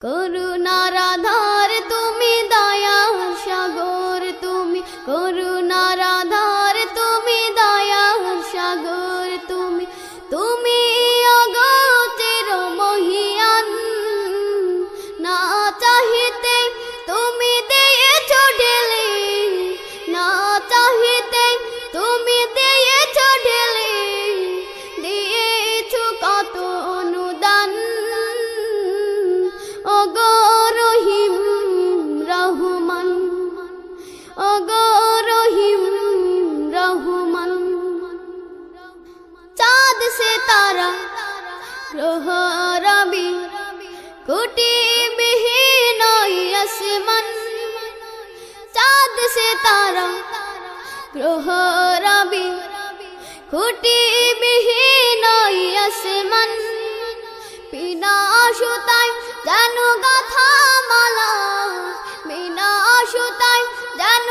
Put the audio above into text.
করুণার আধার তুমি, দয়ার সাগর তুমি, করুণার আধার তুমি, দয়ার সাগর তুমি, তুমি অগতির মহিয়ান। না চাহিতে তুমি দিয়েছ ঢেলে, না চাহিতে তুমি দিয়েছ ঢেলে, দিয়েছ কত অনুদান। ওগো রহিম রহমান, ওগো রহিম রহমান। চাঁদ সে তারা গ্রহ রবি, কোটি বিহীন আসমান। চাঁদ সে তারা গ্রহ রবি, কোটি বিহীন আসমান। বিনা সুতায় যেন গাথা মালা, বিনা সুতায় যেন